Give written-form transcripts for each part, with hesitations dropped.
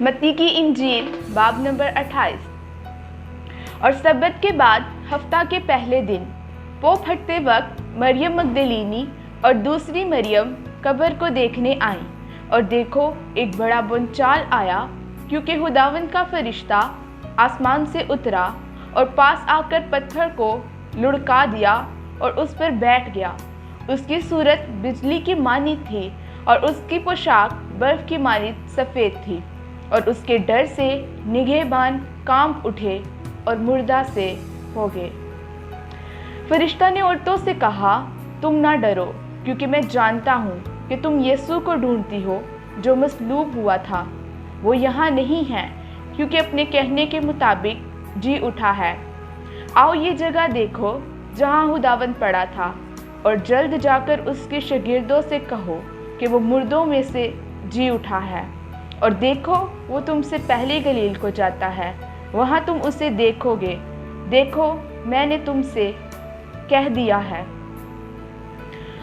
मत्ती की इंजील बाब नंबर 28। और सब्बत के बाद हफ्ता के पहले दिन पो फटते वक्त मरियम मगदलीनी और दूसरी मरियम कब्र को देखने आई, और देखो एक बड़ा बुनचाल आया, क्योंकि खुदावंद का फरिश्ता आसमान से उतरा और पास आकर पत्थर को लुढ़का दिया और उस पर बैठ गया। उसकी सूरत बिजली की मानी थी और उसकी पोशाक बर्फ की मानी सफ़ेद थी, और उसके डर से निगहबान कांप उठे और मुर्दा से हो गए। फरिश्ता ने औरतों से कहा, तुम ना डरो, क्योंकि मैं जानता हूँ कि तुम यीशु को ढूंढती हो जो मसलूब हुआ था। वो यहाँ नहीं है, क्योंकि अपने कहने के मुताबिक जी उठा है। आओ ये जगह देखो जहाँ खुदावंद पड़ा था, और जल्द जाकर उसके शागिर्दों से कहो कि वो मुर्दों में से जी उठा है। और देखो वो तुमसे पहले गलील को जाता है, वहाँ तुम उसे देखोगे। देखो मैंने तुमसे कह दिया है।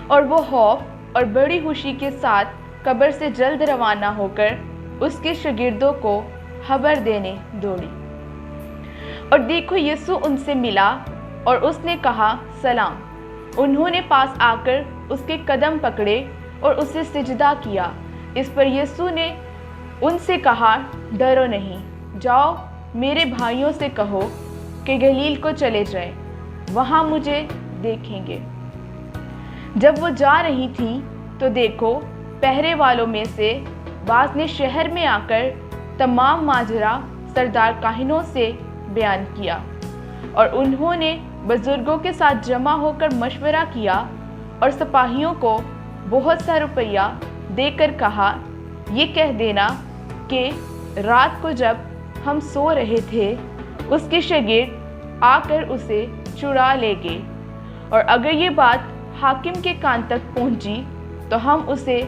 और वो खौफ और बड़ी खुशी के साथ कब्र से जल्द रवाना होकर उसके शागिर्दों को खबर देने दौड़ी। और देखो यीशु उनसे मिला और उसने कहा, सलाम। उन्होंने पास आकर उसके कदम पकड़े और उसे सिजदा किया। इस पर यीशु ने उनसे कहा, डरो नहीं, जाओ मेरे भाइयों से कहो कि गलील को चले जाएं, वहाँ मुझे देखेंगे। जब वो जा रही थी तो देखो पहरे वालों में से बाज ने शहर में आकर तमाम माजरा सरदार काहिनों से बयान किया, और उन्होंने बुजुर्गों के साथ जमा होकर मशवरा किया और सिपाहियों को बहुत सा रुपया देकर कहा, ये कह देना कि रात को जब हम सो रहे थे उसके शागिर्द आकर उसे चुरा ले गए, और अगर ये बात हाकिम के कान तक पहुंची तो हम उसे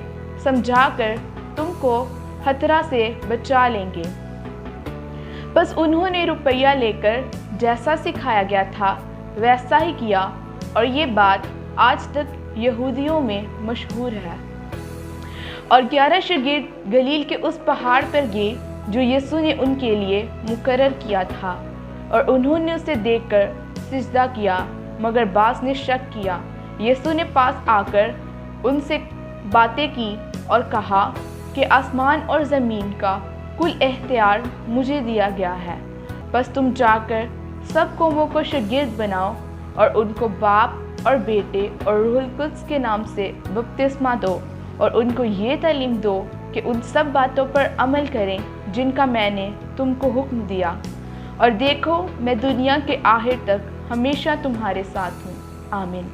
समझाकर तुमको खतरा से बचा लेंगे। बस उन्होंने रुपया लेकर जैसा सिखाया गया था वैसा ही किया, और ये बात आज तक यहूदियों में मशहूर है। और 11 शागिर्द गलील के उस पहाड़ पर गए जो यीशु ने उनके लिए मुकर्रर किया था, और उन्होंने उसे देखकर सिजदा किया, मगर बास ने शक किया। यीशु ने पास आकर उनसे बातें की और कहा कि आसमान और ज़मीन का कुल इख्तियार मुझे दिया गया है। बस तुम जाकर सब कौमों को शागिर्द बनाओ और उनको बाप और बेटे और रूहुल कुद्स के नाम से बपतिस्मा दो, और उनको ये तालीम दो कि उन सब बातों पर अमल करें जिनका मैंने तुमको हुक्म दिया। और देखो मैं दुनिया के आखिर तक हमेशा तुम्हारे साथ हूँ। आमीन।